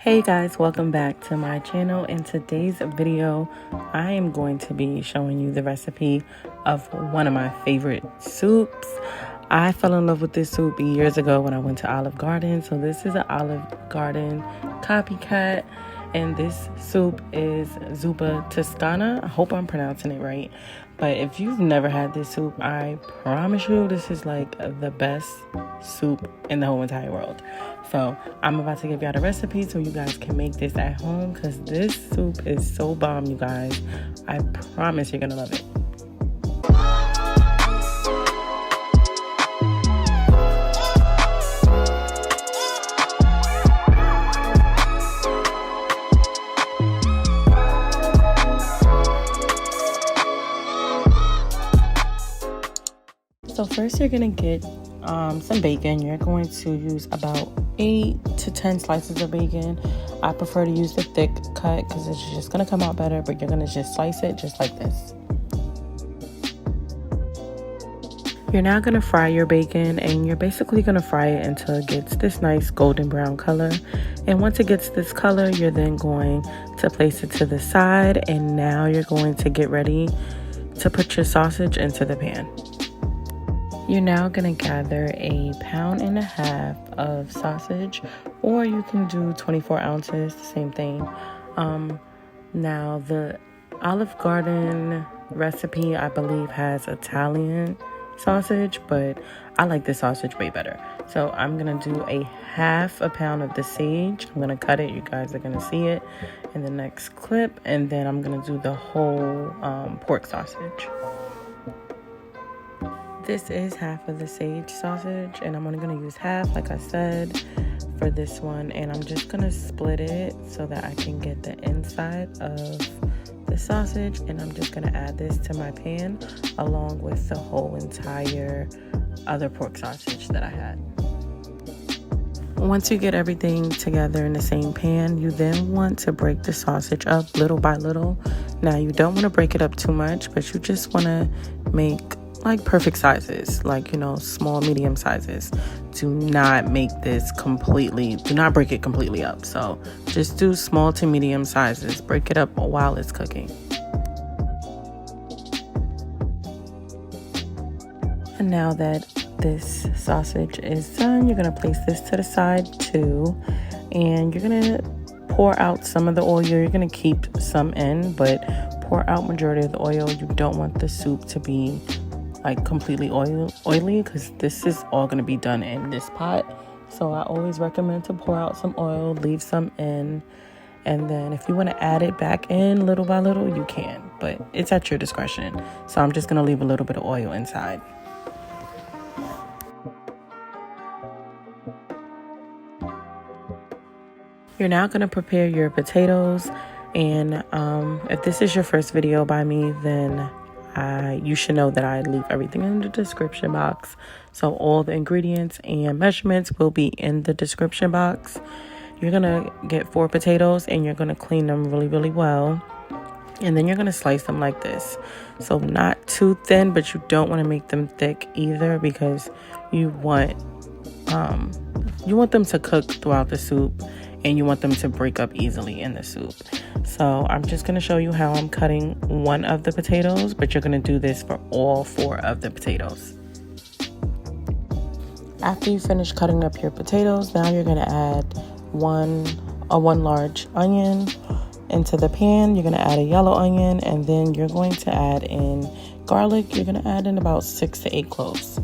Hey guys, welcome back to my channel. In today's video, I am going to be showing you the recipe of one of my favorite soups. I fell in love with this soup years ago when I went to Olive Garden. So this is an Olive Garden Copycat, and this soup is Zuppa Toscana. I hope I'm pronouncing it right. But if you've never had this soup, I promise you this is like the best soup in the whole entire world. So I'm about to give y'all the recipe so you guys can make this at home, because this soup is so bomb, you guys. I promise you're gonna love it. So first you're gonna get some bacon. You're going to use about 8 to 10 slices of bacon. I prefer to use the thick cut because it's just gonna come out better, but you're gonna just slice it just like this. You're now gonna fry your bacon, and you're basically gonna fry it until it gets this nice golden brown color. And once it gets this color, you're then going to place it to the side, and now you're going to get ready to put your sausage into the pan. You're now going to gather 1.5 pounds of sausage, or you can do 24 ounces, the same thing. Now the Olive Garden recipe, I believe, has Italian sausage, but I like this sausage way better. So I'm going to do 1/2 pound of the sage. I'm going to cut it. You guys are going to see it in the next clip. And then I'm going to do the whole pork sausage. This is half of the sage sausage, and I'm only going to use half, like I said, for this one. And I'm just going to split it so that I can get the inside of the sausage. And I'm just going to add this to my pan along with the whole entire other pork sausage that I had. Once you get everything together in the same pan, you then want to break the sausage up little by little. Now, you don't want to break it up too much, but you just want to make like perfect sizes, like, you know, small, medium sizes. Do not break it completely up. So just do small to medium sizes. Break it up while it's cooking. And now that this sausage is done, you're going to place this to the side too, and you're going to pour out some of the oil. You're going to keep some in, but pour out majority of the oil. You don't want the soup to be like completely oily, because this is all going to be done in this pot. So I always recommend to pour out some oil, leave some in, and then if you want to add it back in little by little, you can, but it's at your discretion. So I'm just going to leave a little bit of oil inside. You're now going to prepare your potatoes, and if this is your first video by me, then you should know that I leave everything in the description box. So all the ingredients and measurements will be in the description box. You're gonna get 4 potatoes, and you're gonna clean them really, really well. And then you're gonna slice them like this. So not too thin, but you don't want to make them thick either, because you want them to cook throughout the soup, and you want them to break up easily in the soup. So I'm just going to show you how I'm cutting one of the potatoes, but you're going to do this for all 4 of the potatoes. After you finish cutting up your potatoes, now you're going to add one large onion into the pan. You're going to add a yellow onion, and then you're going to add in garlic. You're going to add in about 6 to 8 cloves.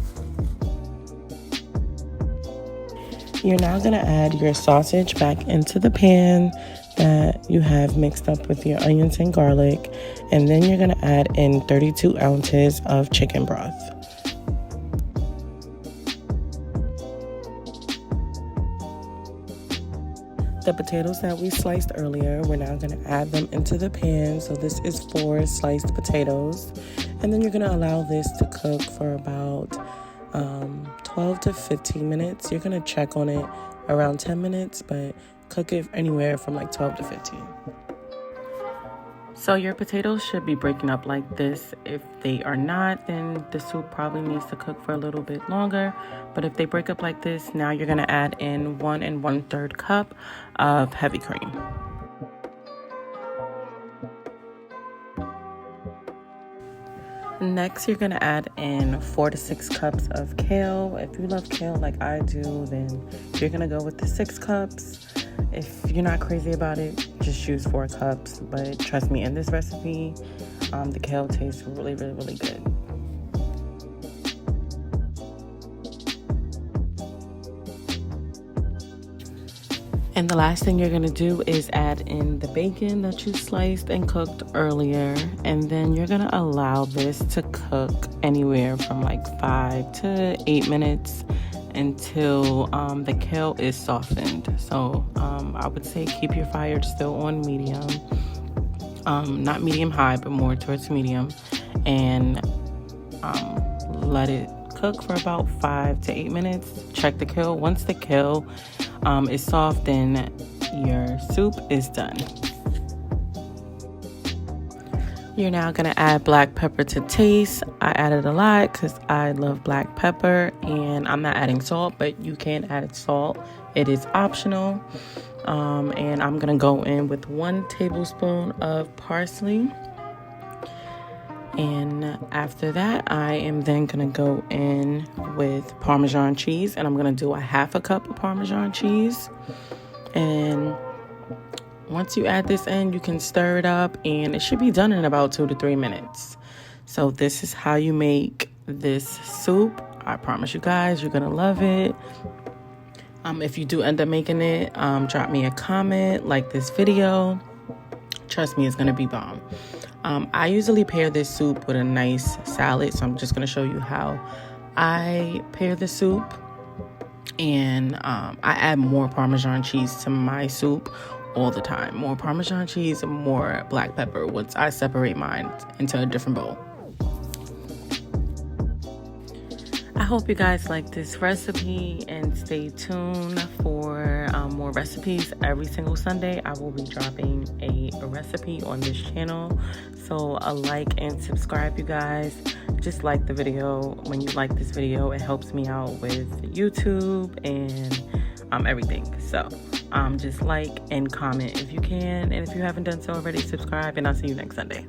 You're now going to add your sausage back into the pan that you have mixed up with your onions and garlic, and then you're going to add in 32 ounces of chicken broth. The potatoes that we sliced earlier, we're now going to add them into the pan. So this is 4 sliced potatoes, and then you're going to allow this to cook for about 12 to 15 minutes. You're going to check on it around 10 minutes, but cook it anywhere from like 12 to 15. So your potatoes should be breaking up like this. If they are not, then the soup probably needs to cook for a little bit longer. But if they break up like this, now you're gonna add in 1 1/3 cup of heavy cream. Next, you're gonna add in 4 to 6 cups of kale. If you love kale like I do, then you're gonna go with the 6 cups. If you're not crazy about it, just use 4 cups. But trust me, in this recipe, the kale tastes really, really, really good. And the last thing you're gonna do is add in the bacon that you sliced and cooked earlier. And then you're gonna allow this to cook anywhere from like 5 to 8 minutes until the kale is softened. So I would say keep your fire still on medium, not medium high, but more towards medium, and let it cook for about 5 to 8 minutes. Check the kale. Once the kale is soft, then your soup is done. You're now gonna add black pepper to taste. I added a lot because I love black pepper, and I'm not adding salt, but you can add salt. It is optional. And I'm gonna go in with 1 tablespoon of parsley. And after that, I am then gonna go in with Parmesan cheese, and I'm gonna do a 1/2 cup of Parmesan cheese. And once you add this in, you can stir it up, and it should be done in about 2 to 3 minutes. So this is how you make this soup. I promise you guys, you're gonna love it. If you do end up making it, drop me a comment, like this video. Trust me, it's gonna be bomb. I usually pair this soup with a nice salad, so I'm just gonna show you how I pair the soup. And I add more Parmesan cheese to my soup all the time. More Parmesan cheese and more black pepper once I separate mine into a different bowl. I hope you guys like this recipe, and stay tuned for more recipes. Every single Sunday I will be dropping a recipe on this channel, so a like and subscribe, you guys. Just like the video. When you like this video, it helps me out with YouTube and everything. So just like and comment if you can, and if you haven't done so already, subscribe, and I'll see you next Sunday.